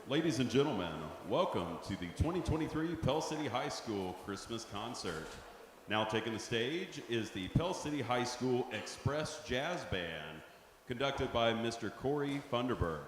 Ladies and gentlemen, welcome to the 2023 Pell City High School Christmas Concert. Now taking the stage is the Pell City High School Express Jazz Band, conducted by Mr. Corey Funderburg.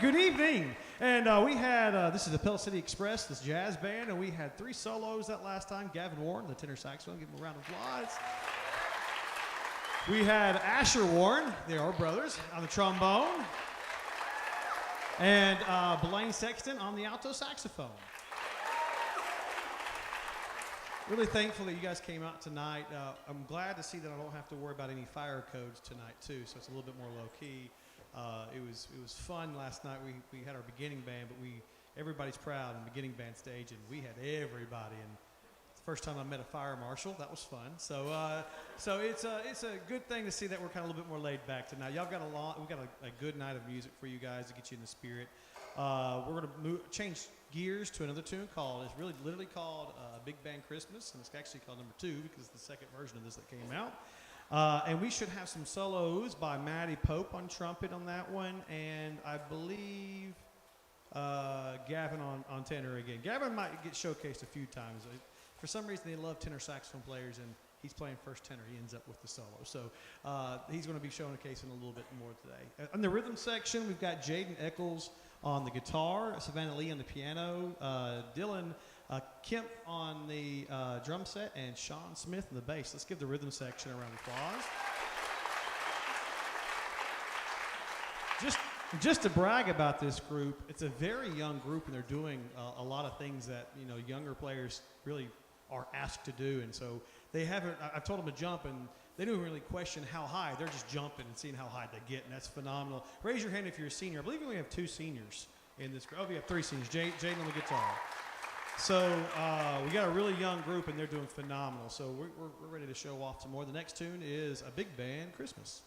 Good evening, and we had, this is the Pell City Express, this jazz band, and we had 3 solos that last time. Gavin Warren, the tenor saxophone, give him a round of applause. We had Asher Warren, they are brothers, on the trombone, and Blaine Sexton on the alto saxophone. Really thankful that you guys came out tonight. I'm glad to see that I don't have to worry about any fire codes tonight, too, so it's a little bit more low-key. It was fun last night. We had our beginning band, but everybody's proud in the beginning band stage, and we had everybody. And it's the first time I met a fire marshal. That was fun. So it's a good thing to see that we're kind of a little bit more laid back tonight. Y'all got we got a good night of music for you guys to get you in the spirit. We're gonna change gears to another tune it's really literally called Big Band Christmas, and it's actually called number 2 because it's the second version of this that came out. And we should have some solos by Matty Pope on trumpet on that one, and I believe Gavin on tenor again. Gavin might get showcased a few times. For some reason, they love tenor saxophone players, and he's playing first tenor. He ends up with the solo. So he's going to be showcasing a little bit more today. In the rhythm section, we've got Jaden Eccles on the guitar, Savannah Lee on the piano, Dylan Kemp on the drum set, and Sean Smith on the bass. Let's give the rhythm section a round of applause. Just to brag about this group, it's a very young group, and they're doing a lot of things that younger players really are asked to do. And so they haven't. I've told them to jump, and they don't really question how high. They're just jumping and seeing how high they get, and that's phenomenal. Raise your hand if you're a senior. I believe we only have 2 seniors in this group. Oh, we have 3 seniors. Jaden on the guitar. So we got a really young group, and they're doing phenomenal. So we're ready to show off some more. The next tune is a big band Christmas.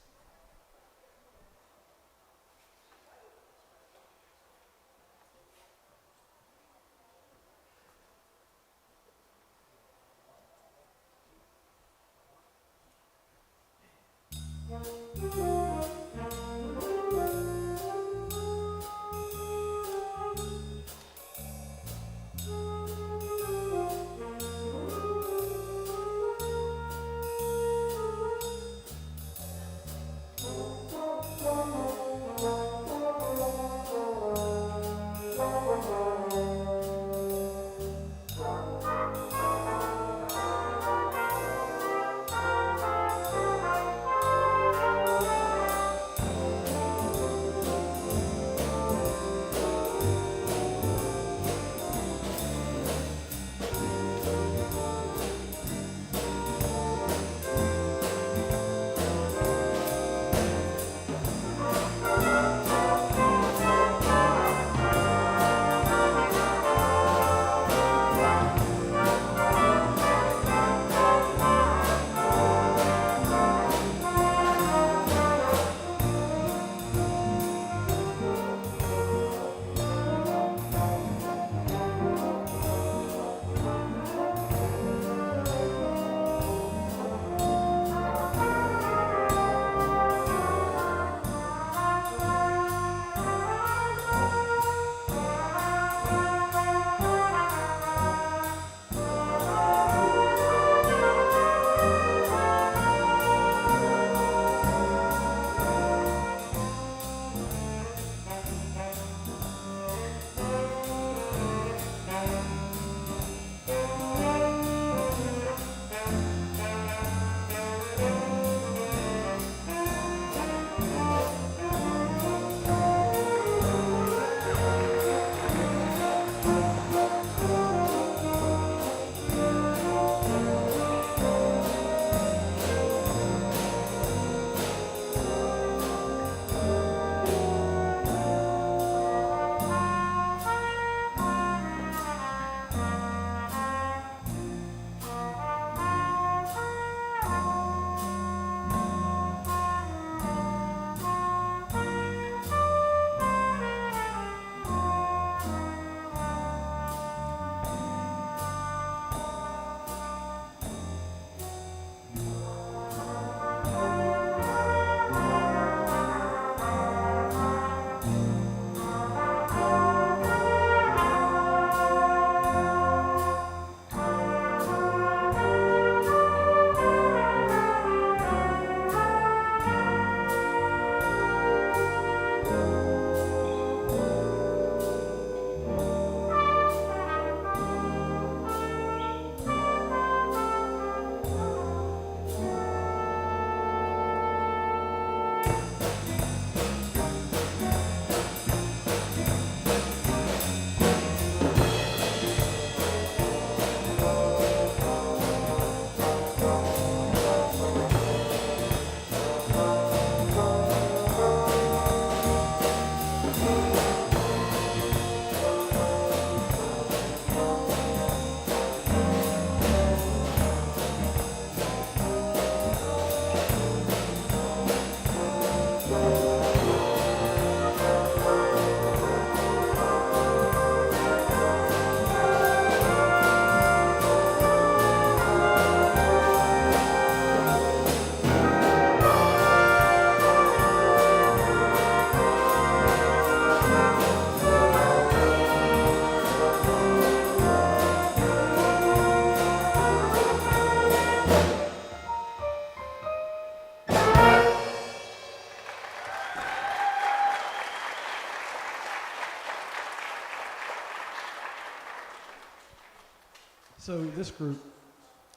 So this group,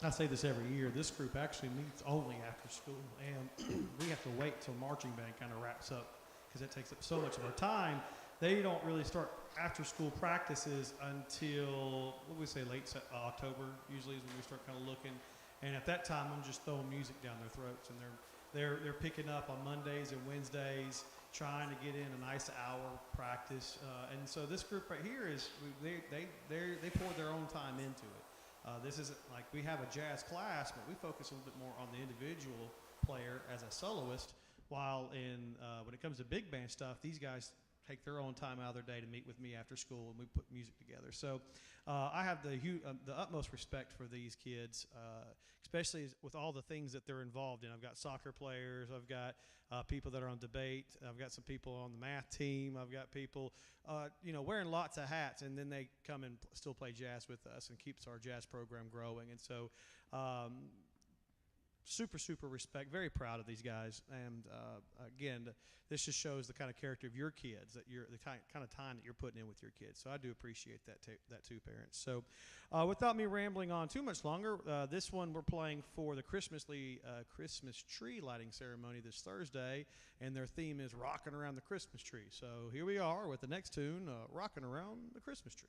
I say this every year, this group actually meets only after school, and we have to wait till marching band kind of wraps up because it takes up so much of our time. They don't really start after school practices until, what would we say, October usually is when we start kind of looking. And at that time, I'm just throwing music down their throats, and they're picking up on Mondays and Wednesdays, trying to get in a nice hour practice. And so this group right here is they pour their own time into it. This isn't like we have a jazz class, but we focus a little bit more on the individual player as a soloist. While when it comes to big band stuff, these guys take their own time out of their day to meet with me after school, and we put music together. So I have the utmost respect for these kids, especially with all the things that they're involved in. I've got soccer players, I've got people that are on debate, I've got some people on the math team, I've got people wearing lots of hats, and then they come and still play jazz with us and keeps our jazz program growing. And so super respect, very proud of these guys. And again, this just shows the kind of character of your kids, that the kind of time that you're putting in with your kids. So I do appreciate that too, parents. So without me rambling on too much longer, this one we're playing for the Christmas tree lighting ceremony this Thursday, and their theme is Rocking Around the Christmas Tree. So here we are with the next tune, Rocking Around the Christmas Tree.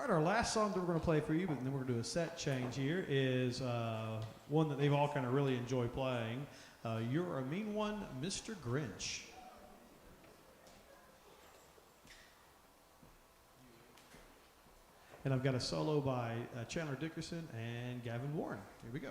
Our last song that we're going to play for you, but then we're going to do a set change here, is one that they've all kind of really enjoyed playing. You're a Mean One, Mr. Grinch. And I've got a solo by Chandler Dickerson and Gavin Warren. Here we go.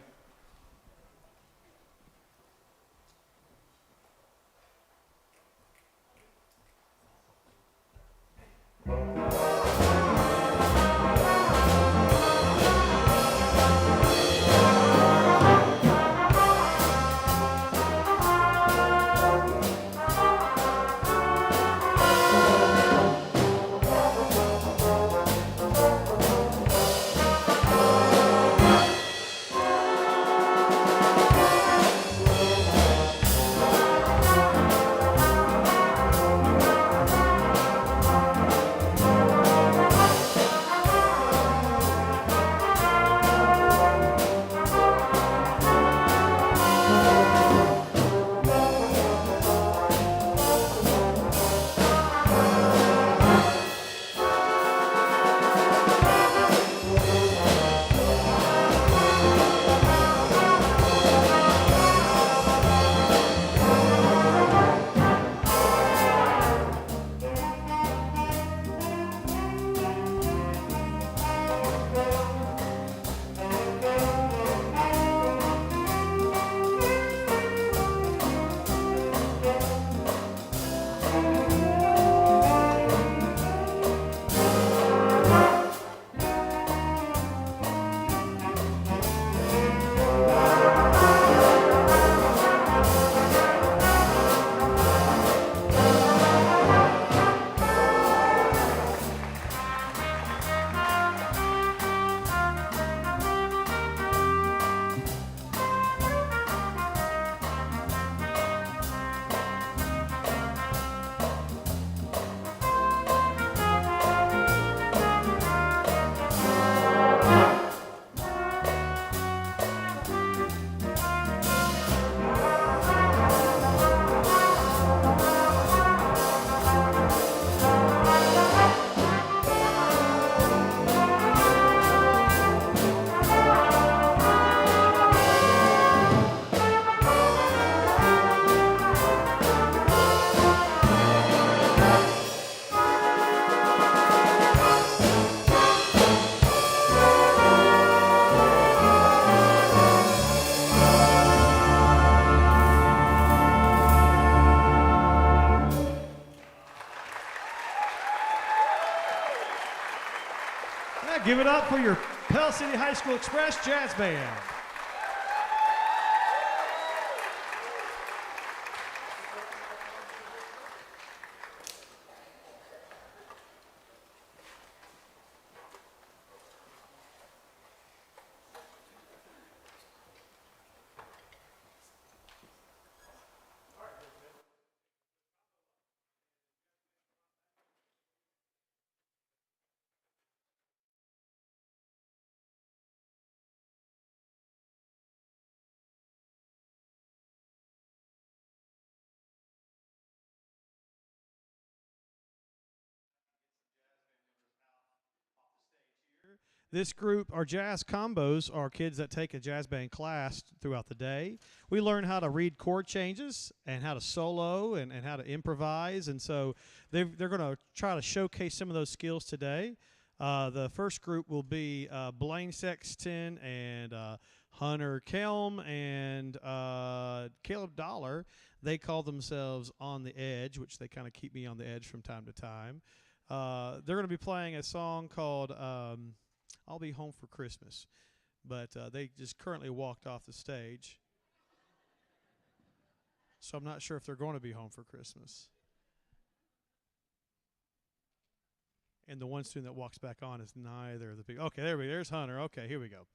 right, give it up for your Pell City High School Express Jazz Band. This group, our jazz combos, are kids that take a jazz band class throughout the day. We learn how to read chord changes and how to solo and how to improvise. And so they're going to try to showcase some of those skills today. The first group will be Blaine Sexton and Hunter Kelm and Caleb Dollar. They call themselves On the Edge, which they kind of keep me on the edge from time to time. They're going to be playing a song called I'll Be Home for Christmas. But they just currently walked off the stage. So I'm not sure if they're going to be home for Christmas. And the one student that walks back on is neither of the big. Okay, there's Hunter. Okay, here we go.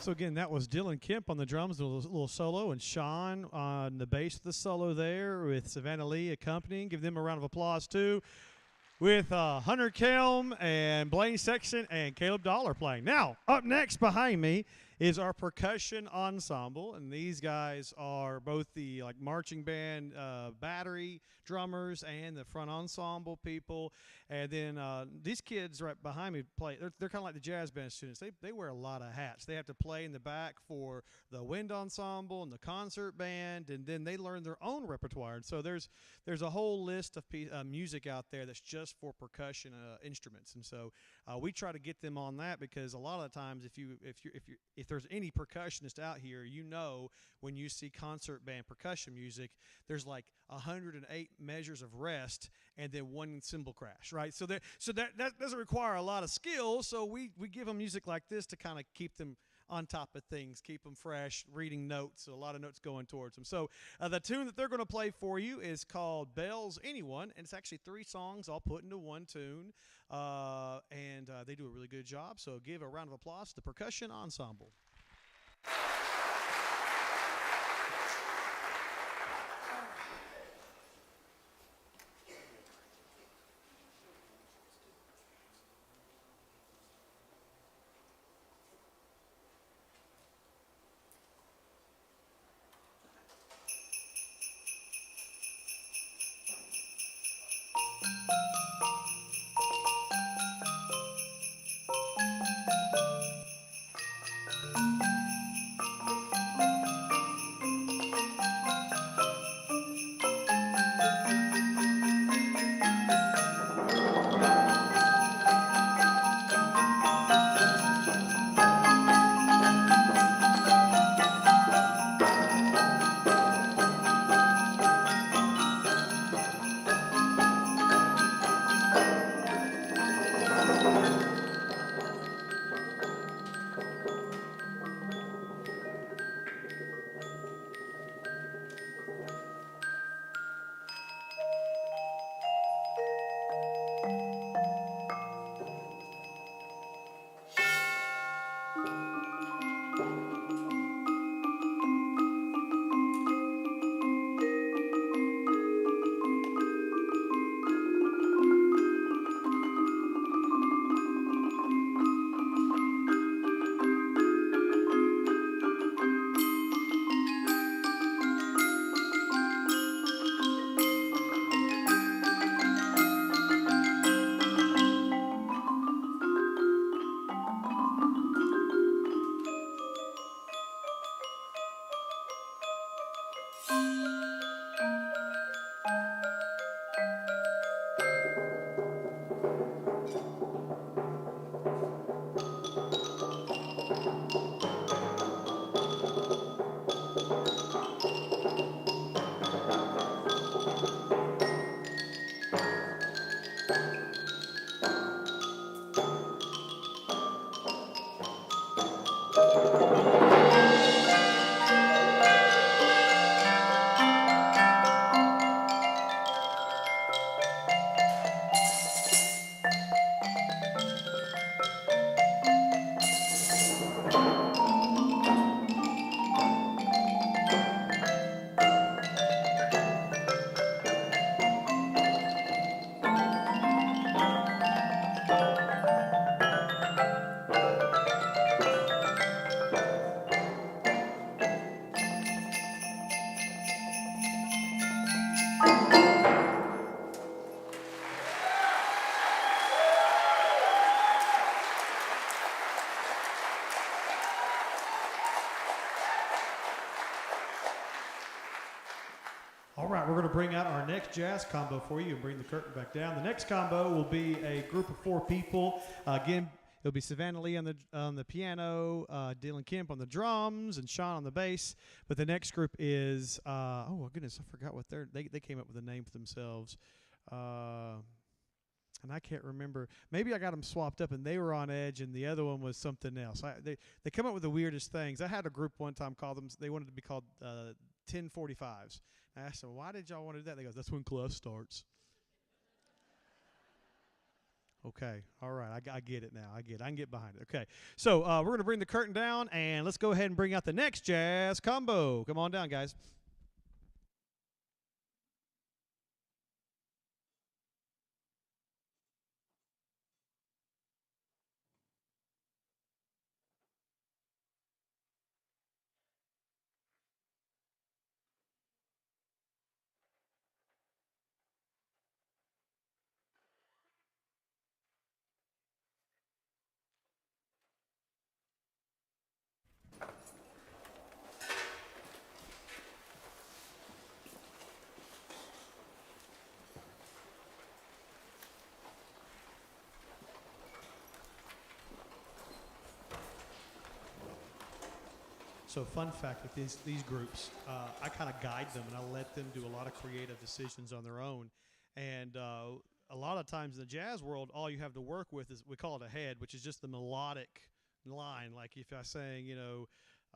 So again, that was Dylan Kemp on the drums, a little solo, and Sean on the bass with the solo there, with Savannah Lee accompanying. Give them a round of applause too. With Hunter Kelm and Blaine Sexton and Caleb Dollar playing. Now, up next behind me is our percussion ensemble, and these guys are both the marching band battery drummers and the front ensemble people. And then these kids right behind me play. They're kind of like the jazz band students. They wear a lot of hats. They have to play in the back for the wind ensemble and the concert band, and then they learn their own repertoire. And so there's a whole list of music out there that's just for percussion instruments. And so we try to get them on that, because a lot of the times if there's any percussionist out here, when you see concert band percussion music, there's like 108 measures of rest and then one cymbal crash, right? So that doesn't require a lot of skill. So we give them music like this to kind of keep them on top of things, keep them fresh, reading notes, a lot of notes going towards them. So the tune that they're going to play for you is called Bells Anyone, and it's actually 3 songs all put into one tune, and they do a really good job. So give a round of applause to the Percussion Ensemble. All right, we're going to bring out our next jazz combo for you and bring the curtain back down. The next combo will be a group of 4 people. Again, it'll be Savannah Lee on the piano, Dylan Kemp on the drums, and Sean on the bass. But the next group is, oh my goodness, I forgot what they came up with a name for themselves. And I can't remember. Maybe I got them swapped up, and they were on Edge, and the other one was something else. They come up with the weirdest things. I had a group one time call them. They wanted to be called 1045s. I asked them, why did y'all want to do that? They go, that's when class starts. Okay. All right. I get it now. I get it. I can get behind it. Okay. So we're going to bring the curtain down, and let's go ahead and bring out the next jazz combo. Come on down, guys. So fun fact with these groups, I kind of guide them and I let them do a lot of creative decisions on their own. And a lot of times in the jazz world, all you have to work with is, we call it a head, which is just the melodic line. Like if I sang,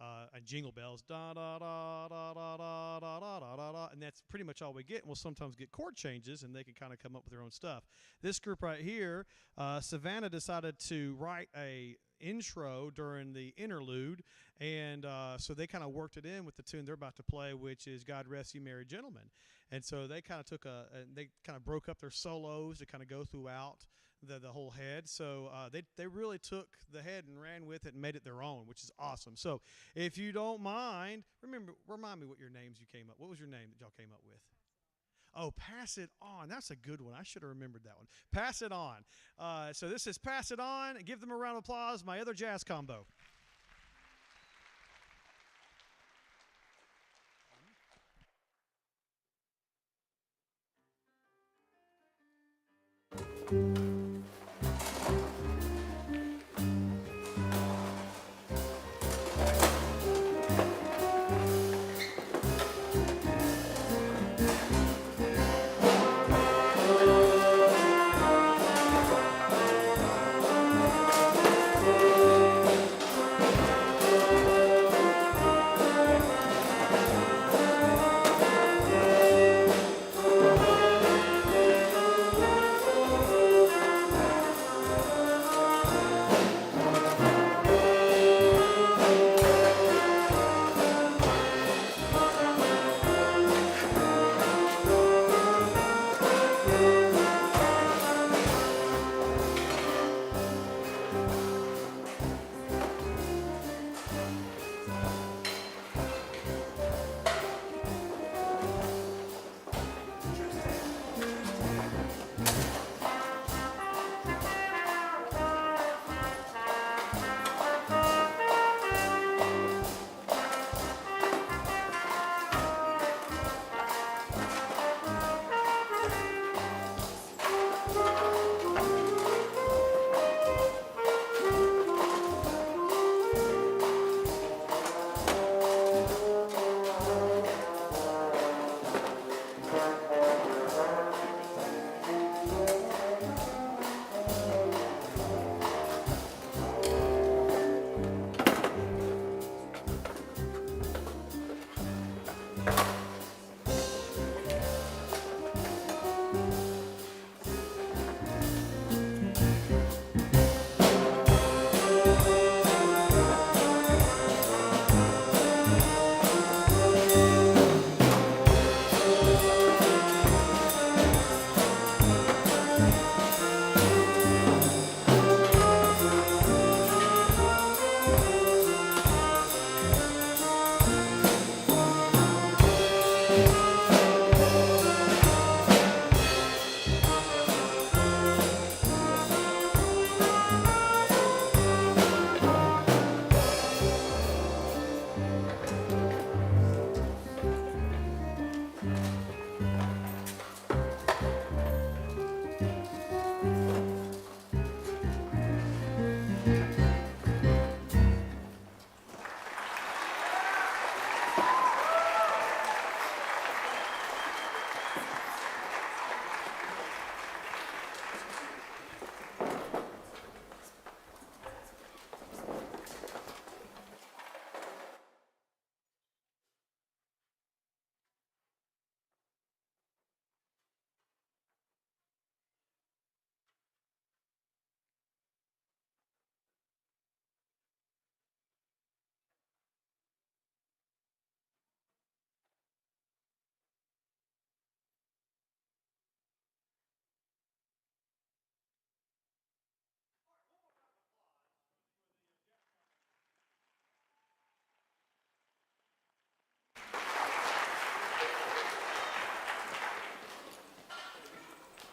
a Jingle Bells, da da da da da da da da da da da, and that's pretty much all we get. And we'll sometimes get chord changes, and they can kind of come up with their own stuff. This group right here, Savannah decided to write a intro during the interlude, and so they kind of worked it in with the tune they're about to play, which is God Rest You Merry Gentlemen. And so they kind of took they kind of broke up their solos to kind of go throughout the whole head. So they really took the head and ran with it and made it their own, which is awesome. So if you don't mind, remind me what your names you came up. What was your name that y'all came up with? Oh, Pass It On. That's a good one. I should have remembered that one. Pass It On. So this is Pass It On. Give them a round of applause. My other jazz combo.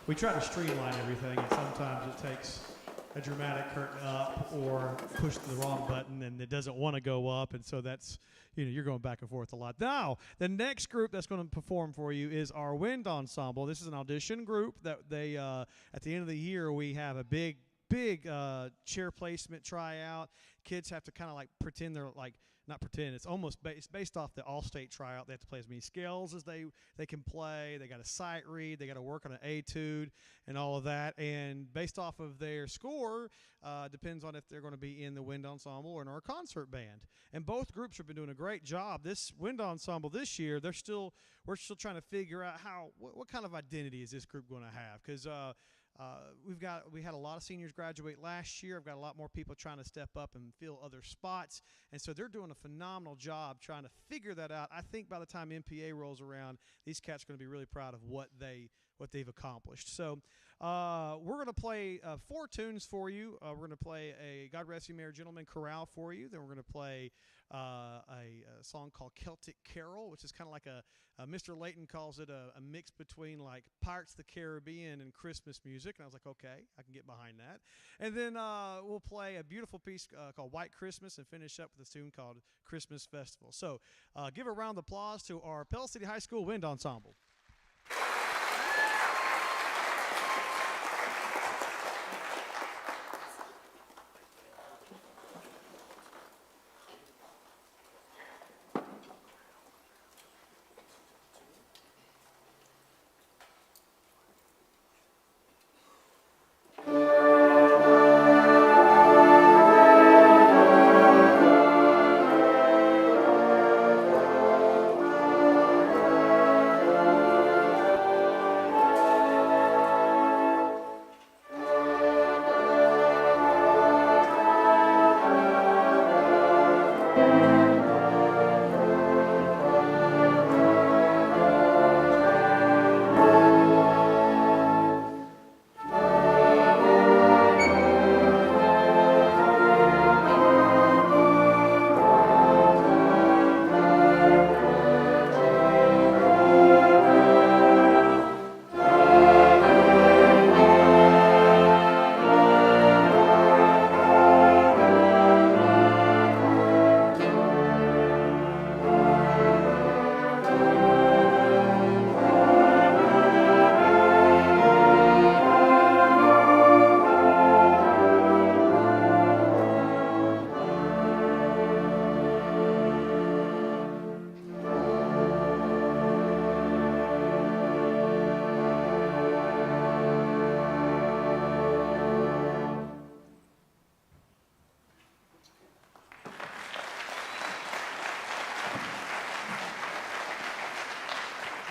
we try to streamline everything, and sometimes it takes a dramatic curtain up or push the wrong button and it doesn't want to go up, and so that's, you're going back and forth a lot. Now, the next group that's going to perform for you is our wind ensemble. This is an audition group that they, at the end of the year, we have a big chair placement tryout. Kids have to kind of like pretend they're like, not pretend, it's almost it's based off the all-state tryout. They have to play as many scales as they can play. They got to sight read. They got to work on an etude and all of that. And based off of their score, depends on if they're going to be in the wind ensemble or in our concert band. And both groups have been doing a great job. This wind ensemble this year, we're still trying to figure out what kind of identity is this group going to have, because we had a lot of seniors graduate last year. I've got a lot more people trying to step up and fill other spots, and so they're doing a phenomenal job trying to figure that out. I think by the time MPA rolls around, these cats are going to be really proud of what they've accomplished. So we're going to play 4 tunes for you. We're going to play a God Rest You Merry Gentlemen chorale for you. Then we're going to play a song called Celtic Carol, which is kind of like Mr. Layton calls it a mix between like Pirates of the Caribbean and Christmas music. And I was like, okay, I can get behind that. And then we'll play a beautiful piece called White Christmas and finish up with a tune called Christmas Festival. So give a round of applause to our Pell City High School Wind Ensemble.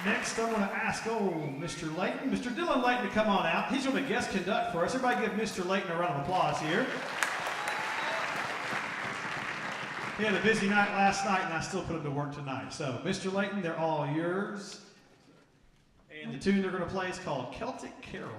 Next, I'm going to ask Mr. Layton, Mr. Dylan Layton, to come on out. He's going to guest conduct for us. Everybody give Mr. Layton a round of applause here. He had a busy night last night, and I still put him to work tonight. So, Mr. Layton, they're all yours. And the tune they're going to play is called Celtic Carol.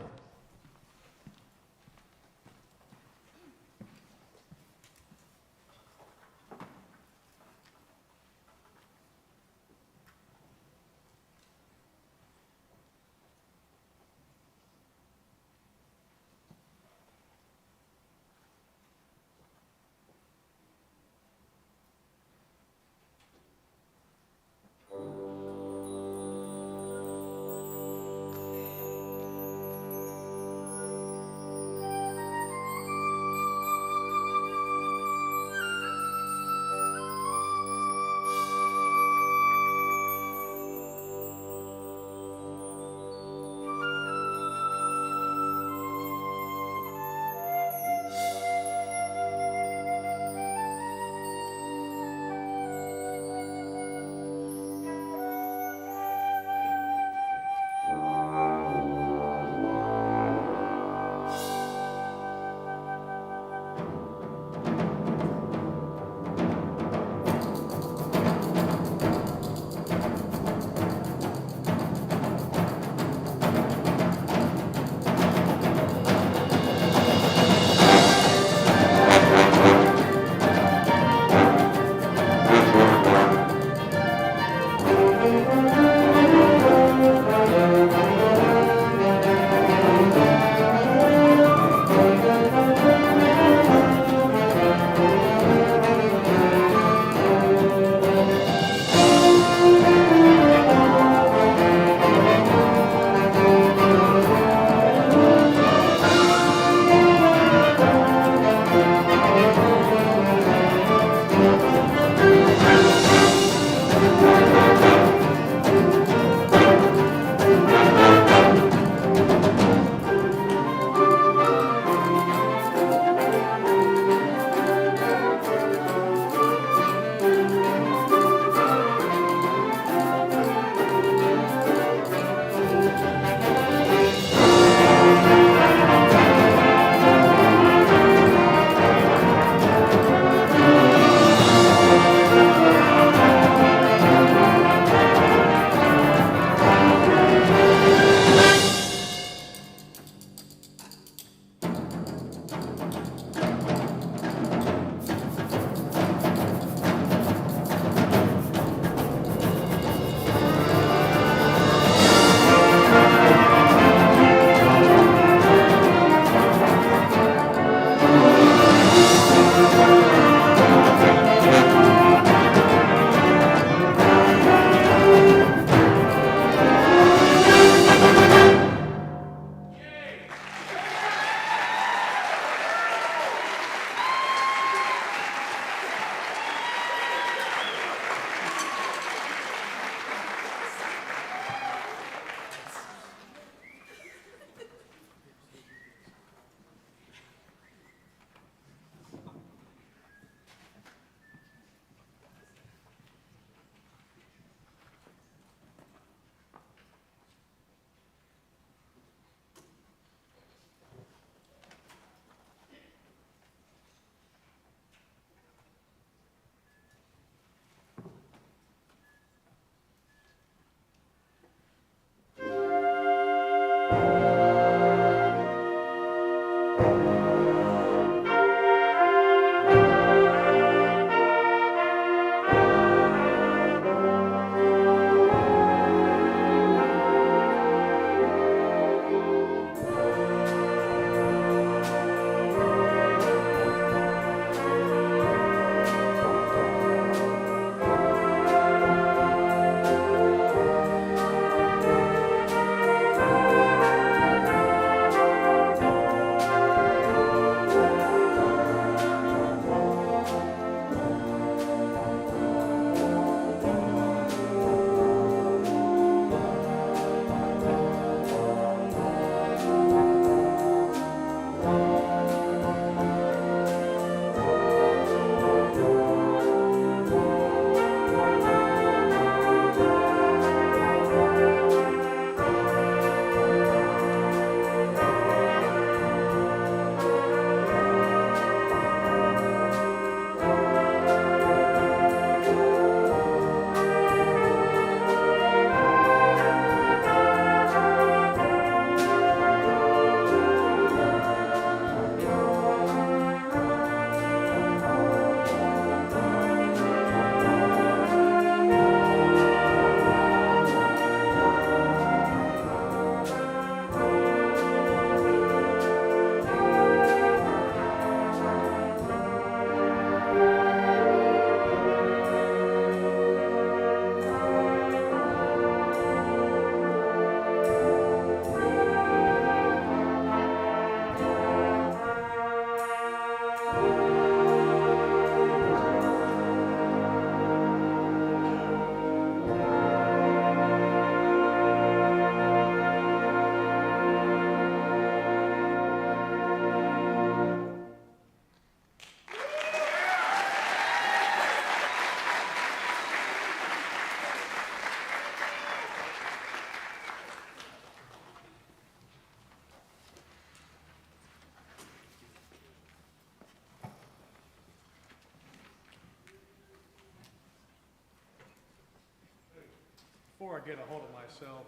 Before I get a hold of myself,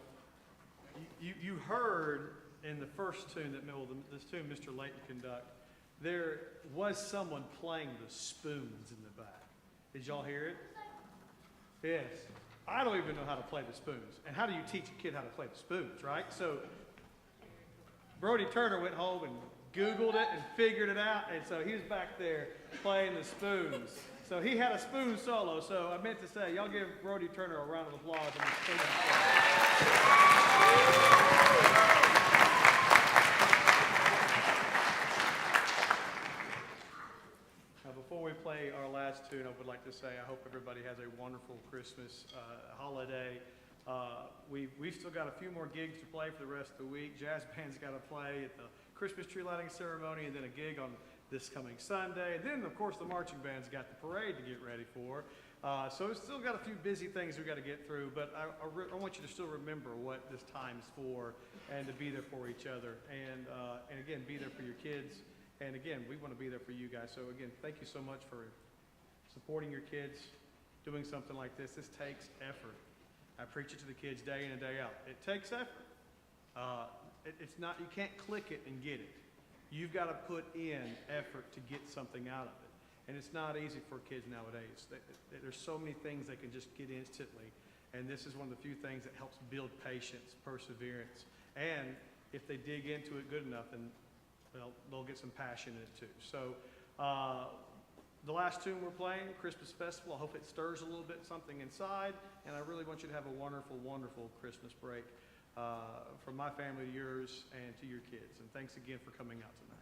you heard in the first tune that this tune Mr. Layton conduct, there was someone playing the spoons in the back. Did y'all hear it? Yes. I don't even know how to play the spoons. And how do you teach a kid how to play the spoons, right? So Brody Turner went home and Googled it and figured it out, and so he was back there playing the spoons. So he had a spoon solo, so I meant to say, y'all give Brody Turner a round of applause on the spoon solo. Now, before we play our last tune, I would like to say I hope everybody has a wonderful Christmas holiday. We've still got a few more gigs to play for the rest of the week. Jazz band's got to play at the Christmas tree lighting ceremony, and then a gig on this coming Sunday. And then, of course, the marching band's got the parade to get ready for. So we've still got a few busy things we've got to get through, but I want you to still remember what this time's for and to be there for each other. And again, be there for your kids. And again, we want to be there for you guys. So again, thank you so much for supporting your kids, doing something like this. This takes effort. I preach it to the kids day in and day out. It takes effort. It's not, you can't click it and get it. You've got to put in effort to get something out of it. And it's not easy for kids nowadays. There's so many things they can just get instantly. And this is one of the few things that helps build patience, perseverance. And if they dig into it good enough, then they'll get some passion in it too. So the last tune we're playing, Christmas Festival, I hope it stirs a little bit something inside. And I really want you to have a wonderful, wonderful Christmas break. From my family to yours and to your kids. And thanks again for coming out tonight.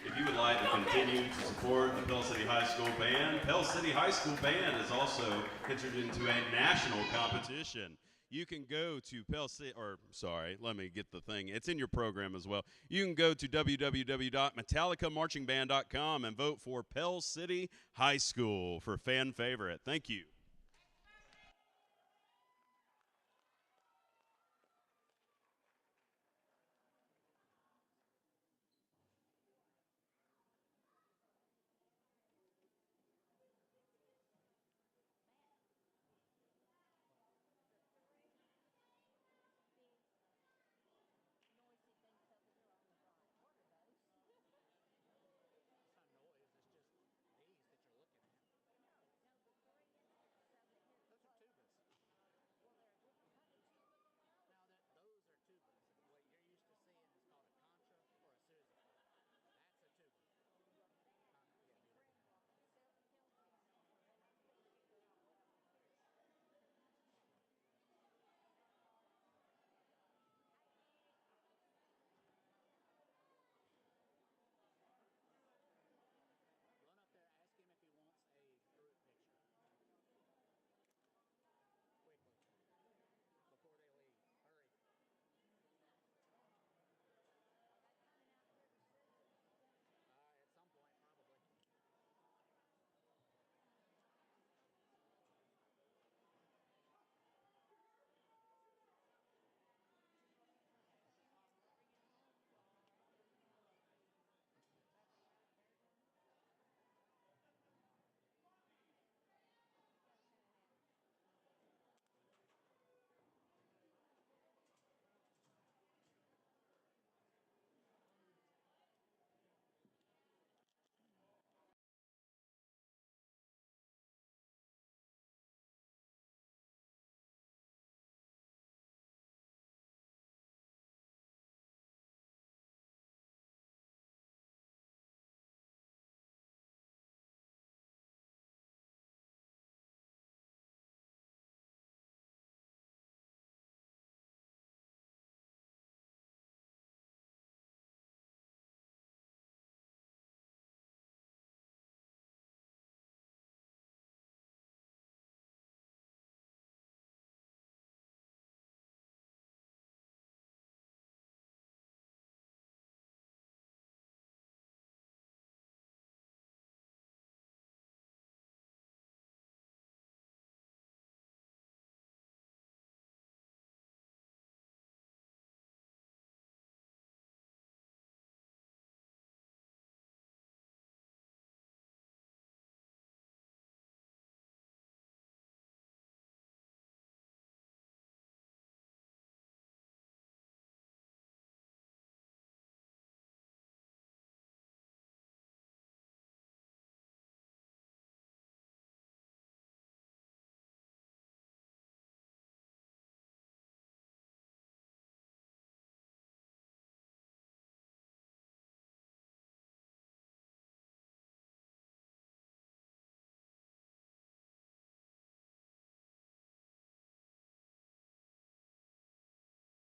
If you would like to continue to support the Pell City High School Band, Pell City High School Band is also entered into a national competition. You can go to Pell City, or sorry, let me get the thing. It's in your program as well. You can go to www.metallicamarchingband.com and vote for Pell City High School for fan favorite. Thank you.